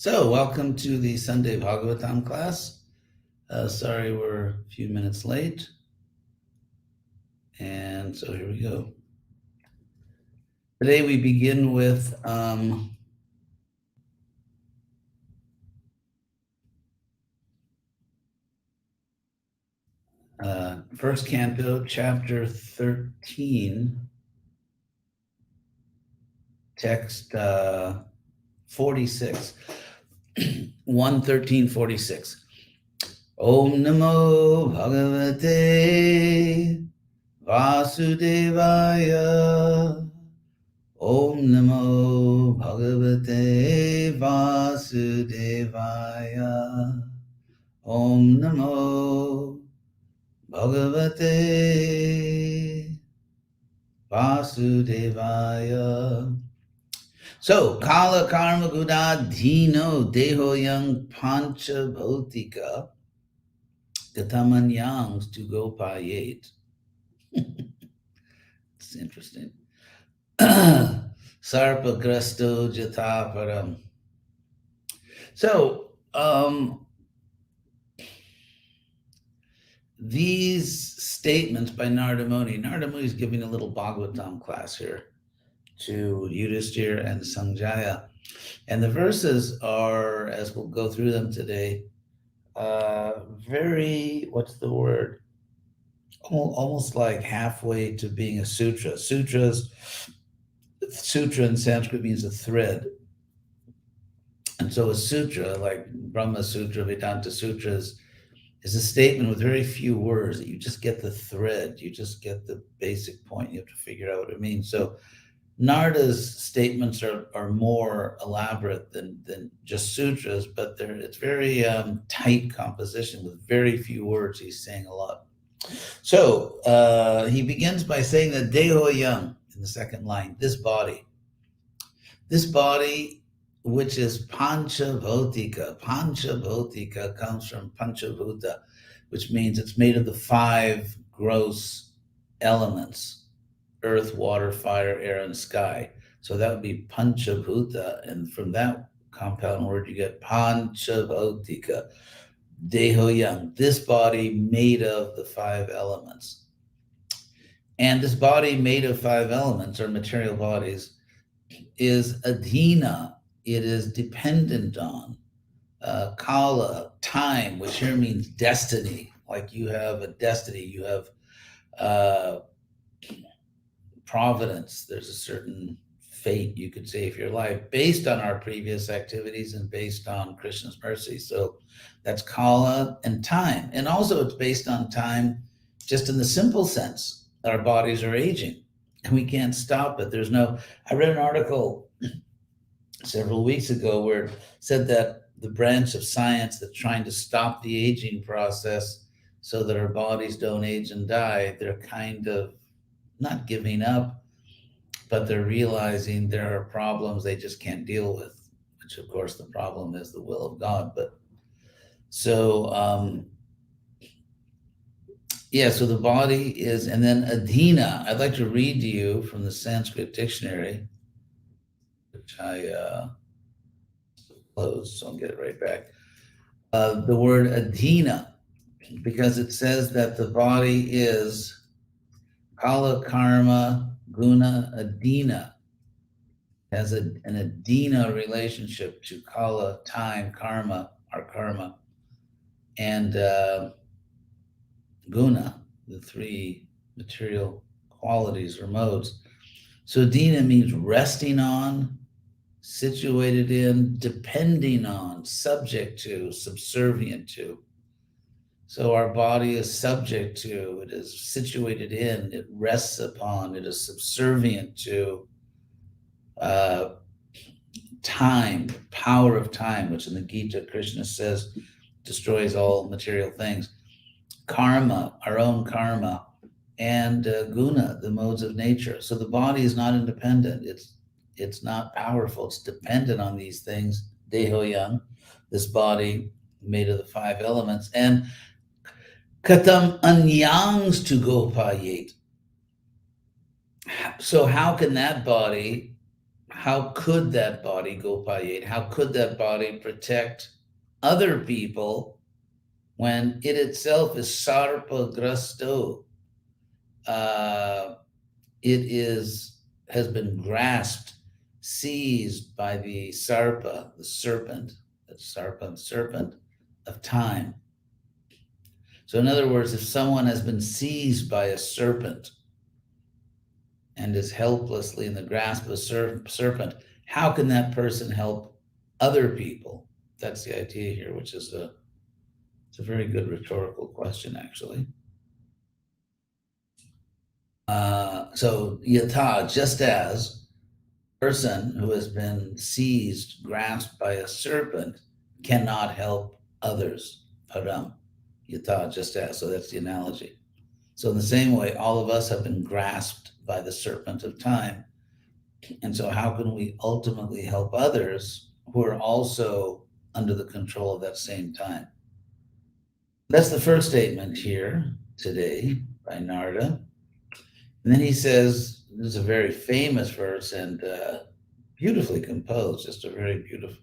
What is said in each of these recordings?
So, welcome to the Sunday Bhagavatam class. Sorry we're a few minutes late. And so here we go. Today we begin with first canto, chapter 13, text 46, 1:13:46. Om Namo Bhagavate Vasudevaya. Om Namo Bhagavate Vasudevaya. Om Namo Bhagavate Vasudevaya. So, Kala Karma Guda Dino Dehoyang Pancha Bhautika Gatamanyams to go payet. It's interesting. Sarpa Grasto Jataparam. So, these statements by Narada Muni is giving a little Bhagavatam class here to Yudhishthira and Sanjaya. And the verses are, as we'll go through them today, very, what's the word? Almost like halfway to being a sutra. Sutra in Sanskrit means a thread. And so a sutra, like Brahma Sutra, Vedanta Sutras, is a statement with very few words that you just get the thread, you just get the basic point, you have to figure out what it means. So Narada's statements are more elaborate than just sutras, but it's very tight composition with very few words. He's saying a lot. So he begins by saying that Dehoyam, in the second line, this body, which is Panchabhotika. Panchabhotika comes from Panchabhuta, which means it's made of the 5 gross elements: earth, water, fire, air, and sky. So that would be Panchabhuta. And from that compound word, you get Panchabhotika. Dehoyam, this body made of the 5 elements. And this body made of 5 elements, or material bodies, is adhina. It is dependent on kala, time, which here means destiny. Like you have a destiny, you have providence. There's a certain fate, you could say, for your life based on our previous activities and based on Krishna's mercy. So that's kala and time. And also it's based on time just in the simple sense that our bodies are aging and we can't stop it. I read an article several weeks ago where it said that the branch of science that's trying to stop the aging process so that our bodies don't age and die, they're kind of not giving up, but they're realizing there are problems they just can't deal with, which of course the problem is the will of God. But so, so the body is, and then adhina. I'd like to read to you from the Sanskrit dictionary, which I closed, so I'll get it right back. The word adhina, because it says that the body is kala, karma, guna, adina, has an adina relationship to kala, time, karma, our karma, and guna, the 3 material qualities or modes. So adina means resting on, situated in, depending on, subject to, subservient to. So our body is subject to, it is situated in, it rests upon, it is subservient to time, the power of time, which in the Gita, Krishna says, destroys all material things. Karma, our own karma, and guna, the modes of nature. So the body is not independent. It's not powerful. It's dependent on these things. Dehoyam, this body made of the 5 elements. And katam anyangs to go payet. So how can that body how could that body, Gopayet, how could that body protect other people when it itself is sarpa grasto? Uh, it has been grasped, seized by the sarpa, the serpent, the serpent of time. So, in other words, if someone has been seized by a serpent and is helplessly in the grasp of a serpent, how can that person help other people? That's the idea here, which is it's a very good rhetorical question, actually. So yatha, just as a person who has been seized, grasped by a serpent cannot help others. Param, yatha, just as. So that's the analogy. So in the same way, all of us have been grasped by the serpent of time. And so how can we ultimately help others who are also under the control of that same time? That's the first statement here today by Narada. And then he says, this is a very famous verse and beautifully composed, just a very beautiful,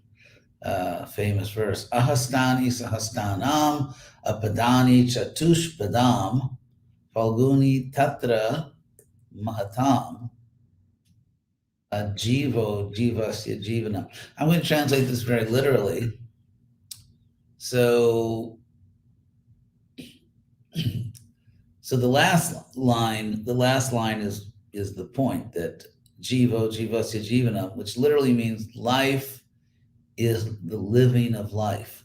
famous verse. Ahastani sahastanam apadani chatushpadam falguni tatra mahatam jivo jivasya jivana. I'm going to translate this very literally. So So the last line is the point that jivo jivasya jivanam, which literally means life is the living of life.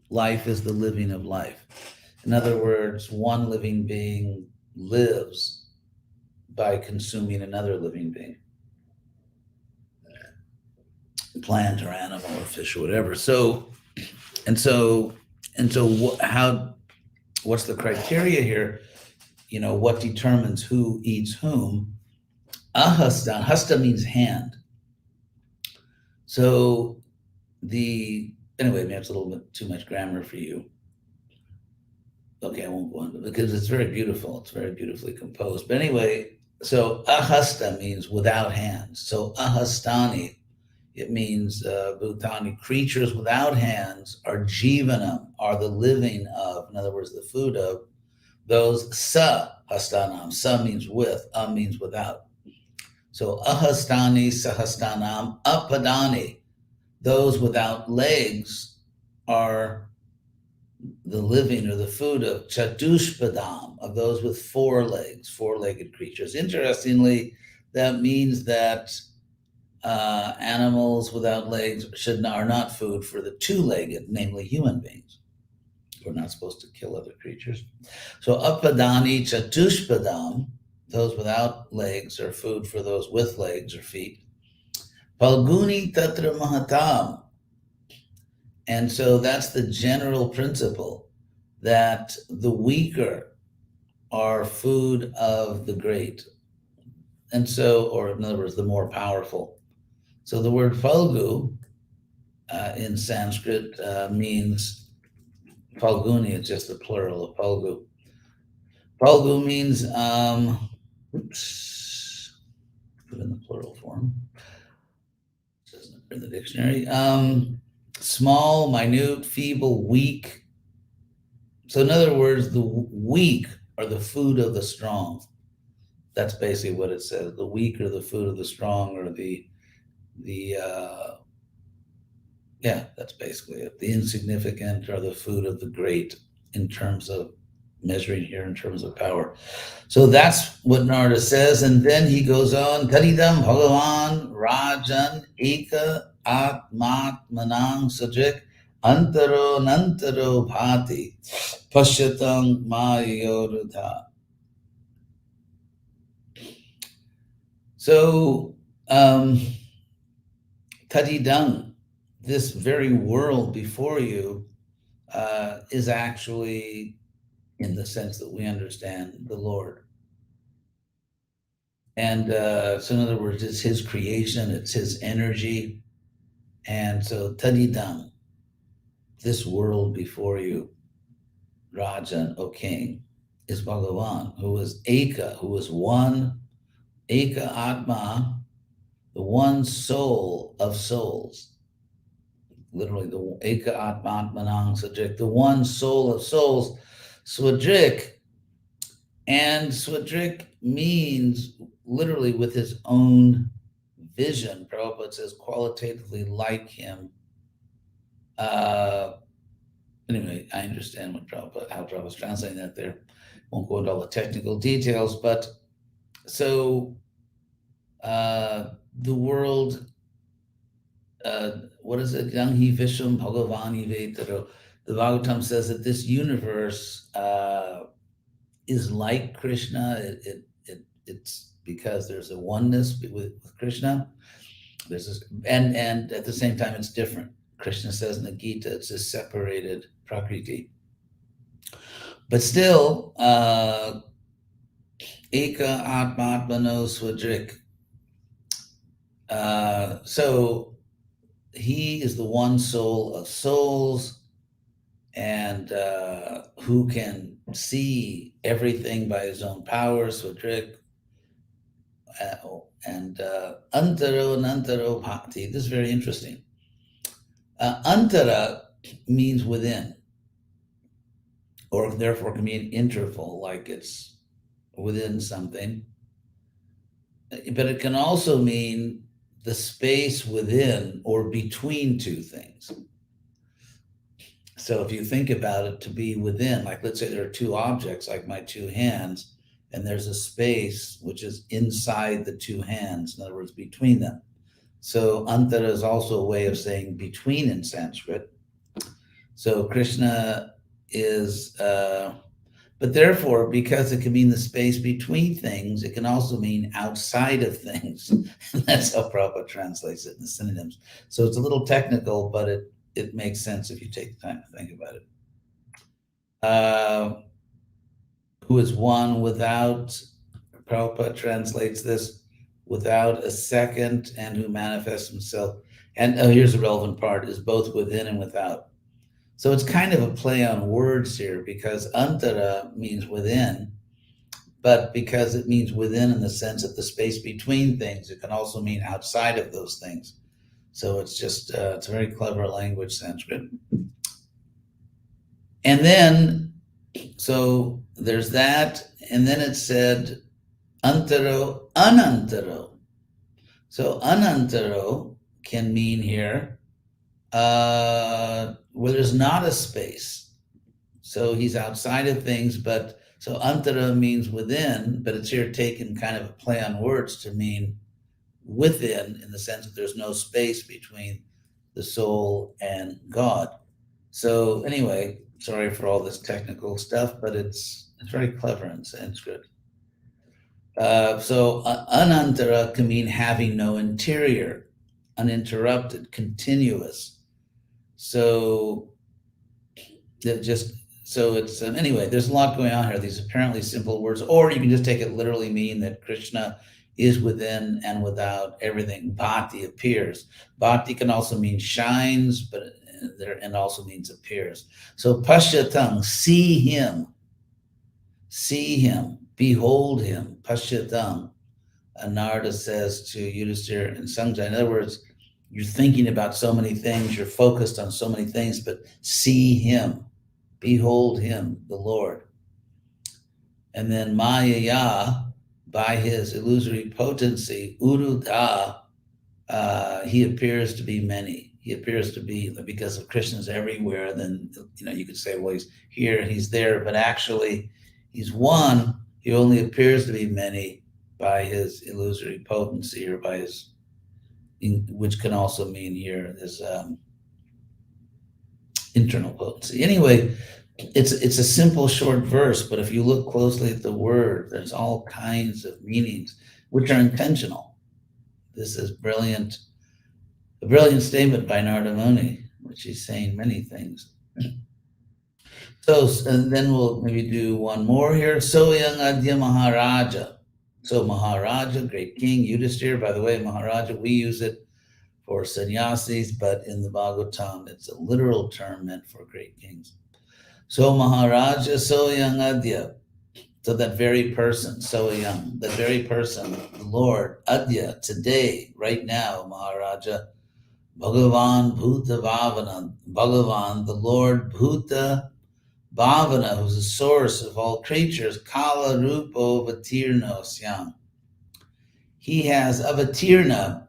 Life is the living of life. In other words, one living being lives by consuming another living being, plant or animal or fish or whatever. What's the criteria here? What determines who eats whom? Ahasta, hasta means hand. So anyway, maybe it's a little bit too much grammar for you. Okay, I won't go on because it's very beautiful. It's very beautifully composed. But anyway, so ahasta means without hands. So ahastani, it means bhutani, creatures without hands, are jivanam, are the living of, in other words, the food of those sa hastanam. Sa means with, means without. So ahastani sahastanam apadani, those without legs are the living or the food of chatushpadam, of those with 4 legs, 4-legged creatures. Interestingly, that means that animals without legs are not food for the 2-legged, namely human beings. We're not supposed to kill other creatures. So apadani chatushpadam, those without legs, are food for those with legs or feet. Palguni tatra mahatam. And so that's the general principle, that the weaker are food of the great. And so, or in other words, the more powerful. So the word Falgu in Sanskrit means, Falguni is just the plural of Falgu. Falgu means, put in the plural form. It doesn't appear in the dictionary. Small, minute, feeble, weak. So in other words, the weak are the food of the strong. That's basically what it says. The weak are the food of the strong, or that's basically it. The insignificant are the food of the great, in terms of measuring here in terms of power. So that's what Narada says. And then he goes on, Taridam Bhagavan Rajan Eka Atmat Manang Sajik Antaro Nantaro Bhati Pashyatang Mayorudha. So Tadidang, this very world before you, is actually, in the sense that we understand, the Lord. And so in other words, it's his creation, it's his energy. And so Tadidam, this world before you, Rajan, O king, is Bhagavan, who is Eka, who is one, Eka Atma, the one soul of souls. Literally, the Eka Atmatmanang Svadrik, the one soul of souls. Svadrik, and Svadrik means literally with his own vision. Prabhupada says qualitatively like him. Anyway, I understand how Prabhupada's translating that there. Won't go into all the technical details, but so the world, what is it? Yang hi Vishwam Bhagavani Vetaro. The Bhagavatam says that this universe is like Krishna. It's because there's a oneness with Krishna. There's this, and at the same time, it's different. Krishna says in the Gita, it's a separated Prakriti. But still, Eka Atmatmano Svadrik. So he is the one soul of souls, and who can see everything by his own power, Svadrik. And Antaro Nantaro Bhakti. This is very interesting. Antara means within, or therefore can mean interval, like it's within something. But it can also mean the space within or between two things. So if you think about it, to be within, like let's say there are two objects, like my two hands, and there's a space which is inside the two hands, in other words, between them. So antara is also a way of saying between in Sanskrit. So Krishna is, but therefore, because it can mean the space between things, it can also mean outside of things. And that's how Prabhupada translates it in the synonyms. So it's a little technical, but it makes sense if you take the time to think about it. Who is one without, Prabhupada translates this, without a second, and who manifests himself. And here's the relevant part, is both within and without. So it's kind of a play on words here, because antara means within, but because it means within in the sense of the space between things, it can also mean outside of those things. So it's just, it's a very clever language, Sanskrit. And then, so there's that, and then it said, antaro, anantaro. So anantaro can mean here where there's not a space. So he's outside of things, but so antara means within, but it's here taken kind of a play on words to mean within, in the sense that there's no space between the soul and God. So anyway, sorry for all this technical stuff, but it's very clever in Sanskrit. So anantara can mean having no interior, uninterrupted, continuous. So it's anyway, there's a lot going on here. These apparently simple words, or you can just take it literally, mean that Krishna is within and without everything. Bhakti appears. Bhakti can also mean shines, but and also means appears. So pashyatam, see him, behold him, pashyatam. Narada says to Yudhisthira and Sanjay, in other words, you're thinking about so many things, you're focused on so many things, but see him, behold him, the Lord. And then Mayaya, by his illusory potency, Uruda, he appears to be many. He appears to be, because of Krishna's everywhere, then you could say, well, he's here, he's there, but actually he's one. He only appears to be many by his illusory potency, or by his, which can also mean here his internal potency. Anyway, it's a simple short verse, but if you look closely at the word, there's all kinds of meanings which are intentional. This is brilliant, a brilliant statement by Narada Muni, which he's saying many things. So, and then we'll maybe do one more here. Soyang Adya Maharaja. So Maharaja, great king, Yudhisthira, by the way, Maharaja, we use it for sannyasis, but in the Bhagavatam, it's a literal term meant for great kings. So Maharaja Soyang Adya, So that very person, so young, that very person, the Lord, Adya, today, right now, Maharaja, Bhagavan Bhuta Bhavana, Bhagavan, the Lord Bhuta Bhavana, who's the source of all creatures, Kala Rupo Vatirno Syam. He has, Avatirna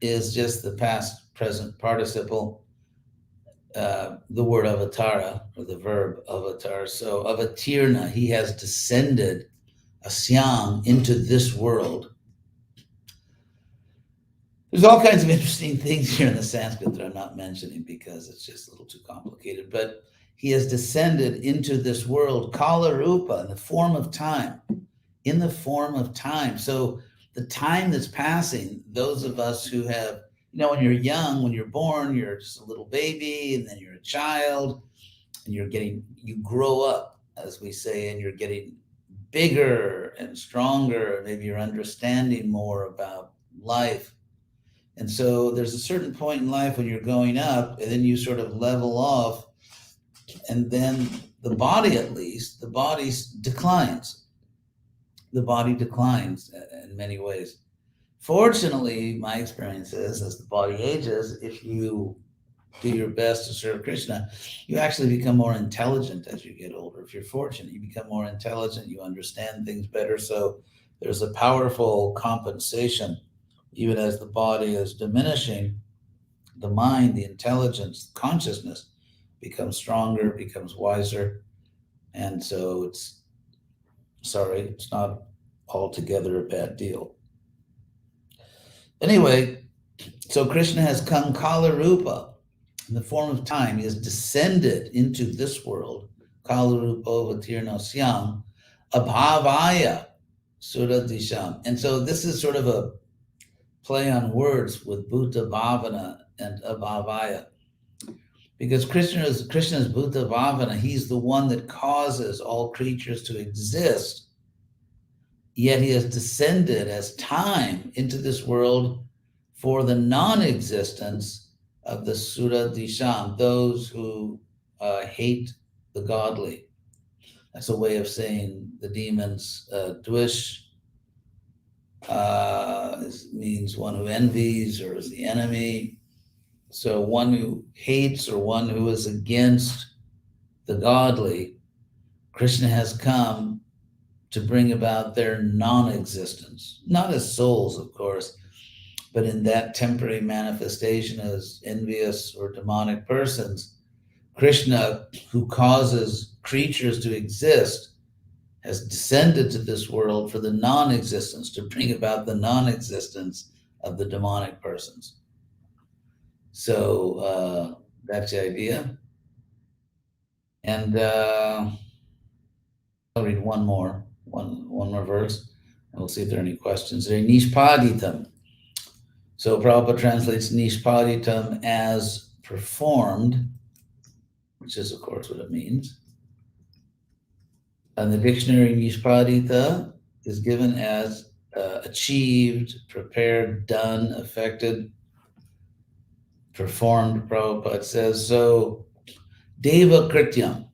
is just the past present participle, the word avatara, or the verb avatar. So Avatirna, he has descended Asyam into this world. There's all kinds of interesting things here in the Sanskrit that I'm not mentioning because it's just a little too complicated. But he has descended into this world, Kala Rupa, in the form of time. In the form of time. So the time that's passing, those of us who have, when you're young, when you're born, you're just a little baby, and then you're a child, and you grow up, as we say, and you're getting bigger and stronger. Maybe you're understanding more about life. And so there's a certain point in life when you're going up, and then you sort of level off, and then the body, at least, the body declines. The body declines in many ways. Fortunately, my experience is, as the body ages, if you do your best to serve Krishna, you actually become more intelligent as you get older. If you're fortunate, you become more intelligent, you understand things better. So there's a powerful compensation. Even as the body is diminishing, the mind, the intelligence, consciousness becomes stronger, becomes wiser. And so it's not altogether a bad deal. Anyway, so Krishna has come Kala Rupa in the form of time. He has descended into this world, Kala Rupa Vatirno Syam, Abhavaya Suradisham. And so this is sort of a play on words with Bhuta Bhavana and Abhavaya. Because Krishna's Bhuta Bhavana, he's the one that causes all creatures to exist. Yet he has descended as time into this world for the non-existence of the Sura Disham, those who hate the godly. That's a way of saying the demons. Dvish means one who envies or is the enemy. So one who hates or one who is against the godly, Krishna has come to bring about their non-existence, not as souls, of course, but in that temporary manifestation as envious or demonic persons. Krishna, who causes creatures to exist, has descended to this world for the non-existence, to bring about the non-existence of the demonic persons. So that's the idea. And I'll read one more verse, and we'll see if there are any questions. There, Nishpaditam. So Prabhupada translates Nishpaditam as performed, which is, of course, what it means. And the dictionary, Nishpadita is given as achieved, prepared, done, affected, performed, Prabhupada says. So, Deva Krityam.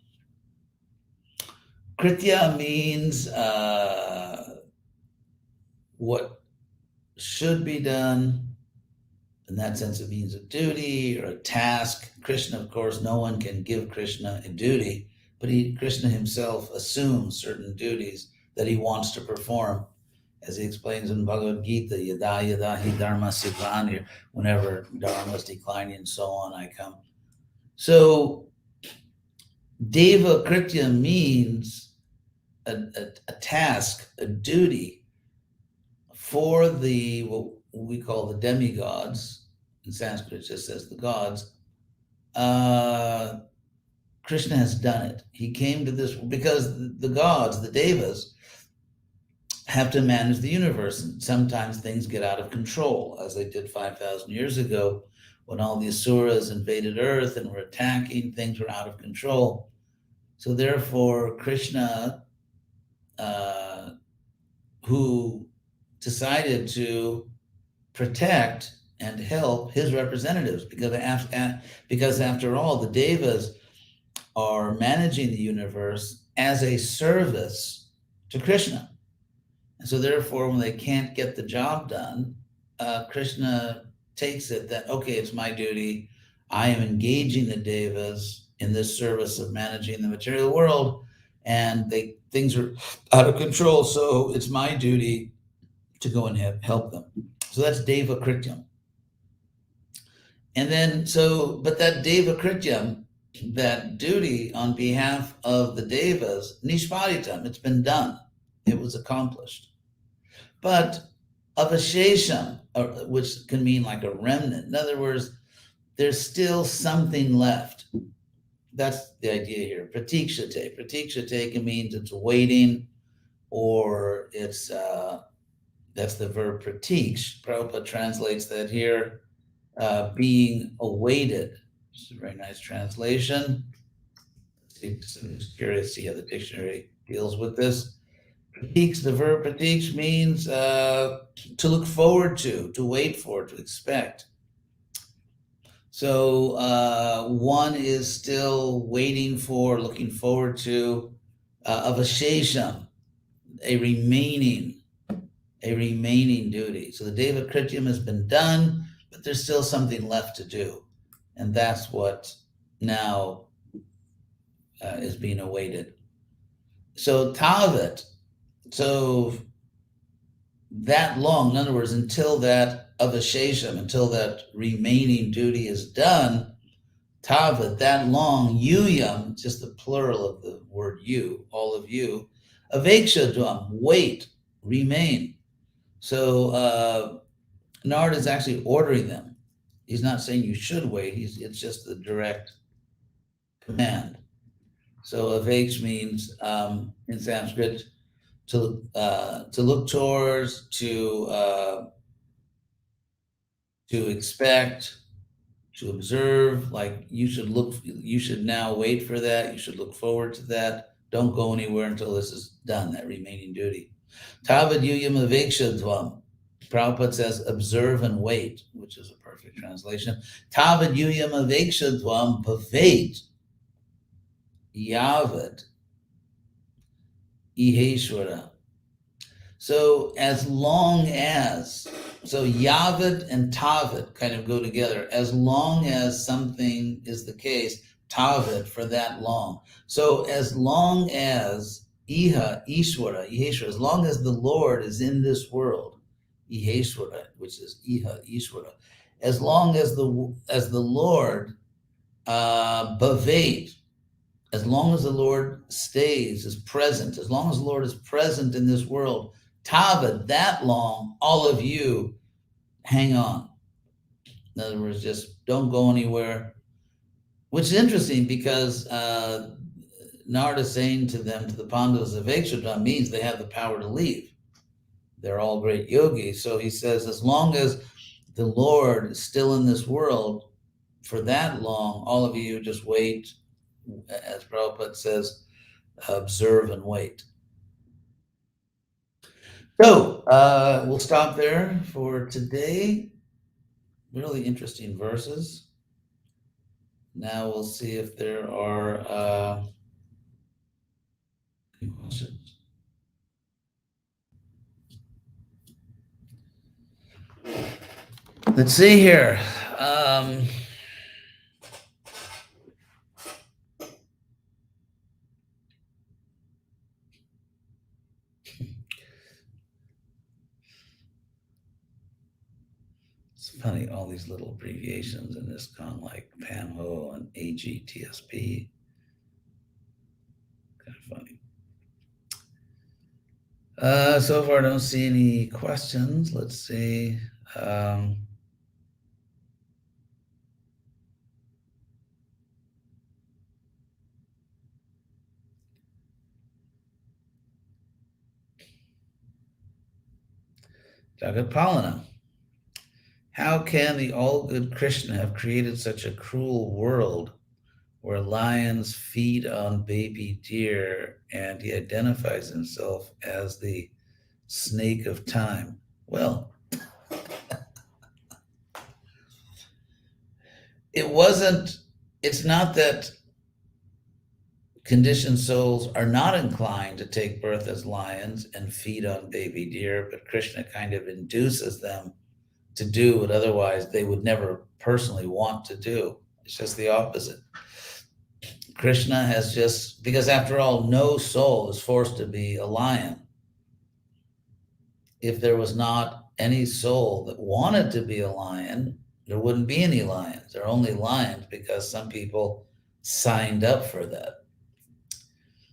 Kritya means what should be done. In that sense, it means a duty or a task. Krishna, of course, no one can give Krishna a duty, but Krishna himself assumes certain duties that he wants to perform. As he explains in Bhagavad Gita, yada yada hi dharma siddhani, whenever dharma is declining and so on, I come. So Deva Kritya means a task, a duty for what we call the demigods. In Sanskrit, it just says the gods. Krishna has done it. He came to this because the gods, the devas, have to manage the universe, and sometimes things get out of control, as they did 5,000 years ago when all the asuras invaded Earth and were attacking. Things were out of control. So therefore, Krishna, who decided to protect and help his representatives, because after all, the devas are managing the universe as a service to Krishna. And so therefore, when they can't get the job done, Krishna takes it that, okay, it's my duty. I am engaging the devas in this service of managing the material world, and things are out of control. So it's my duty to go and help them. So that's Deva Krityam. And then, but that Deva Krityam, that duty on behalf of the Devas, Nishpaditam, it's been done. It was accomplished. But avashesham, which can mean like a remnant. In other words, there's still something left. That's the idea here. Pratikshate. Pratikshate means it's waiting, or it's that's the verb pratiksh. Prabhupada translates that here, being awaited. It's a very nice translation. I'm curious to see how the dictionary deals with this. Pratiks, the verb pratiks means to look forward to wait for, to expect. So one is still waiting for, looking forward to, avashesham, a remaining duty. So the Deva Krityam has been done, but there's still something left to do. And that's what now is being awaited. So tavat, so that long, in other words, until that avashesham, until that remaining duty is done, tavat, that long, yuyam, just the plural of the word you, all of you, avekshadvam, wait, remain. So Narada is actually ordering them. He's not saying you should wait. It's just the direct command. So aveksh means in Sanskrit to look towards, to expect, to observe. Like you should now wait for that. You should look forward to that. Don't go anywhere until this is done. That remaining duty. Tavad yuyam avekshadvam. Prabhupada says, observe and wait, which is a perfect translation. Tavad yuyam avekshadvam bhavet yavad iheshwara. So as long as, so yavat and tavat kind of go together. As long as something is the case, tavat, for that long. So as long as iheshwara, as long as the Lord is in this world, iheshwara, which is ishwara, as long as the Lord bhavet, as long as the Lord is present, as long as the Lord is present in this world, Tavad, that long, all of you hang on. In other words, just don't go anywhere. Which is interesting because Narada saying to them, to the Pandavas of Ekshadam, means they have the power to leave. They're all great yogis. So he says, as long as the Lord is still in this world, for that long, all of you just wait, as Prabhupada says, observe and wait. So we'll stop there for today. Really interesting verses. Now we'll see if there are questions. Let's see here. It's funny, all these little abbreviations in this con, like PAMHO and AGTSP. Kind of funny. So far, I don't see any questions. Let's see. Jagat Palana. How can the all-good Krishna have created such a cruel world where lions feed on baby deer and he identifies himself as the snake of time? Well, it's not that conditioned souls are not inclined to take birth as lions and feed on baby deer, but Krishna kind of induces them to do what otherwise they would never personally want to do. It's just the opposite. Krishna has just, because after all, no soul is forced to be a lion. If there was not any soul that wanted to be a lion, there wouldn't be any lions. There are only lions because some people signed up for that.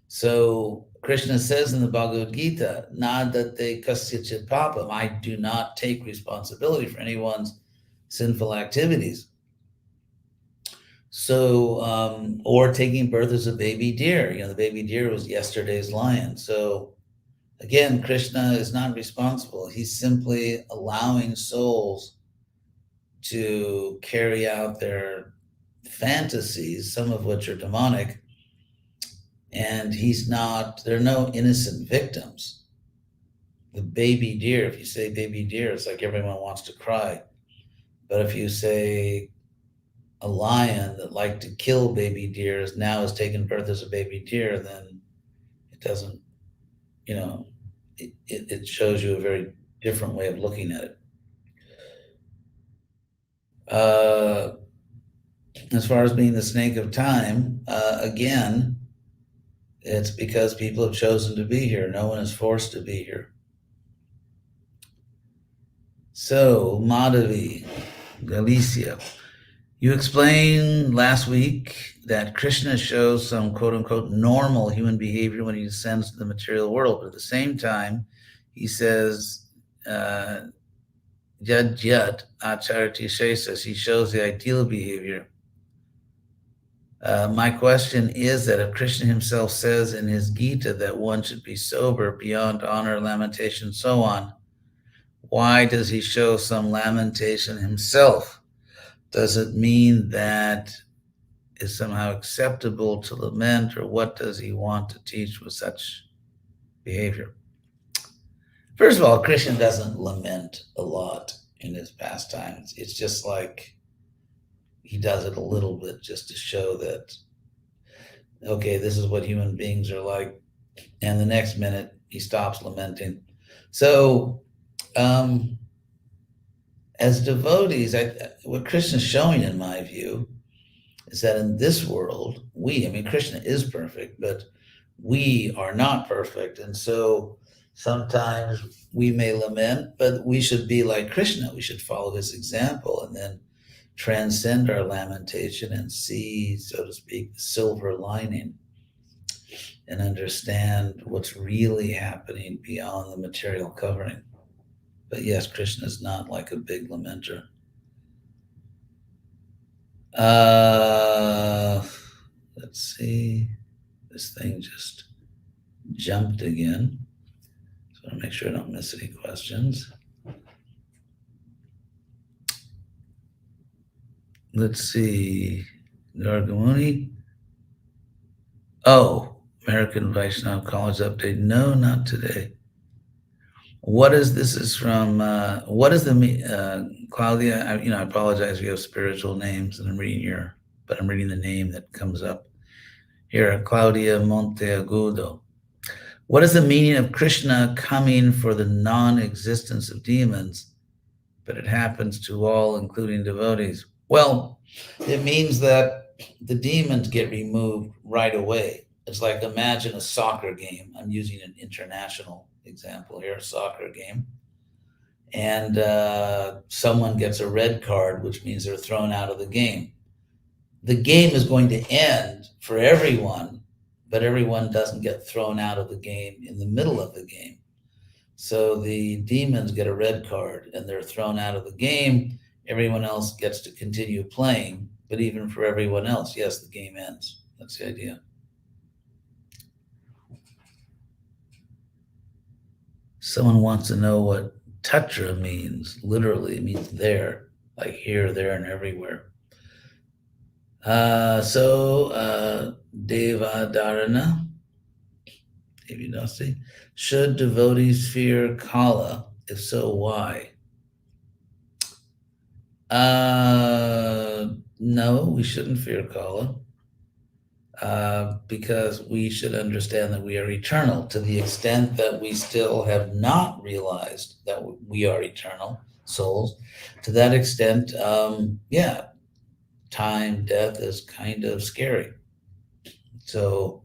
So Krishna says in the Bhagavad Gita, nadate kasyachit papam, I do not take responsibility for anyone's sinful activities. So, or taking birth as a baby deer. The baby deer was yesterday's lion. So again, Krishna is not responsible. He's simply allowing souls to carry out their fantasies, some of which are demonic, and there are no innocent victims. The baby deer, if you say baby deer, it's like everyone wants to cry. But if you say a lion that liked to kill baby deers now has taken birth as a baby deer, then it doesn't, it shows you a very different way of looking at it. As far as being the snake of time, again, it's because people have chosen to be here. No one is forced to be here. So, Madhavi, Galicia, you explained last week that Krishna shows some quote-unquote normal human behavior when he descends to the material world, but at the same time, he says, Yad Yad Acharati Shesas, he shows the ideal behavior. My question is that if Krishna himself says in his Gita that one should be sober beyond honor, lamentation, so on, why does he show some lamentation himself? Does it mean that is somehow acceptable to lament, or what does he want to teach with such behavior? First of all, Krishna doesn't lament a lot in his pastimes. It's just like he does it a little bit just to show that, okay, this is what human beings are like. And the next minute he stops lamenting. So, as devotees, what Krishna is showing, in my view, is that in this world, Krishna is perfect, but we are not perfect. And so sometimes we may lament, but we should be like Krishna. We should follow his example and then transcend our lamentation and see, so to speak, the silver lining and understand what's really happening beyond the material covering. But yes, Krishna is not like a big lamenter. Let's see. This thing just jumped again. So I want to make sure I don't miss any questions. Let's see. Gargamuni. Oh, American Vaishnav College update. No, not today. What is this? Is from what is the Claudia? I apologize. We have spiritual names, and I'm reading the name that comes up here. Claudia Monteagudo. What is the meaning of Krishna coming for the non-existence of demons, but it happens to all, including devotees? Well, it means that the demons get removed right away. It's like, imagine a soccer game. I'm using an international example here, a soccer game. And someone gets a red card, which means they're thrown out of the game. The game is going to end for everyone, but everyone doesn't get thrown out of the game in the middle of the game. So the demons get a red card and they're thrown out of the game. Everyone else gets to continue playing, but even for everyone else, yes, the game ends. That's the idea. Someone wants to know what tatra means. Literally, it means there, like here, there, and everywhere. Deva Dharana, Devidasi, should devotees fear Kala? If so, why? No, we shouldn't fear Kala. because we should understand that we are eternal. To the extent that we still have not realized that we are eternal souls, to that extent, yeah, time, death is kind of scary. So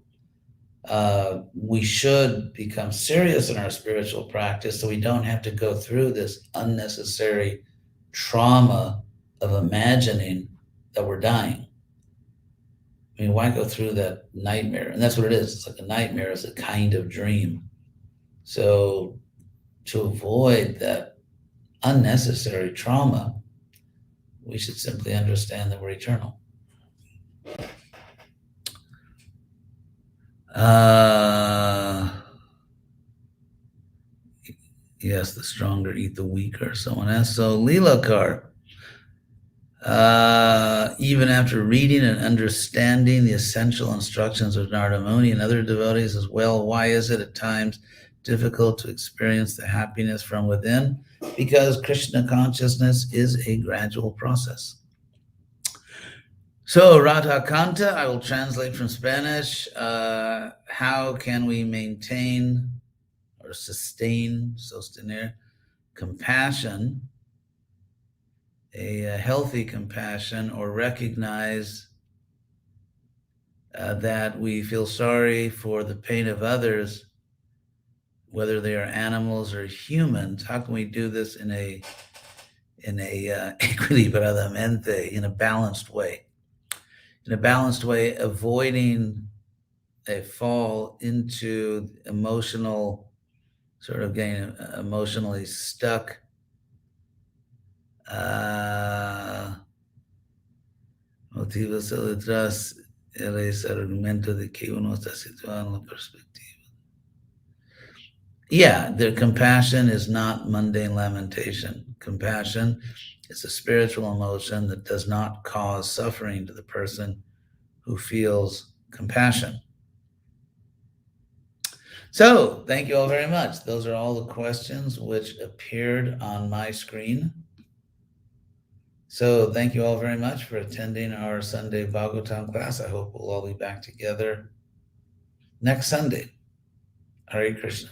we should become serious in our spiritual practice so we don't have to go through this unnecessary trauma of imagining that we're dying. I mean, why go through that nightmare? And that's what it is. It's like a nightmare is a kind of dream. So to avoid that unnecessary trauma, we should simply understand that we're eternal. Yes, the stronger eat the weaker, someone asked. So Leelakar, even after reading and understanding the essential instructions of Narada Muni and other devotees as well, why is it at times difficult to experience the happiness from within? Because Krishna consciousness is a gradual process. So Radha Kanta, I will translate from Spanish. How can we maintain or sustain, sostener, compassion, a healthy compassion, or recognize that we feel sorry for the pain of others, whether they are animals or humans? How can we do this in a equilibradamente, in a balanced way? In a balanced way, avoiding a fall into emotional, sort of getting emotionally stuck. Motivos detrás es argumento de que uno está situado en la perspectiva. Yeah, the compassion is not mundane lamentation. Compassion is a spiritual emotion that does not cause suffering to the person who feels compassion. So, thank you all very much. Those are all the questions which appeared on my screen. So, thank you all very much for attending our Sunday Bhagavatam class. I hope we'll all be back together next Sunday. Hare Krishna.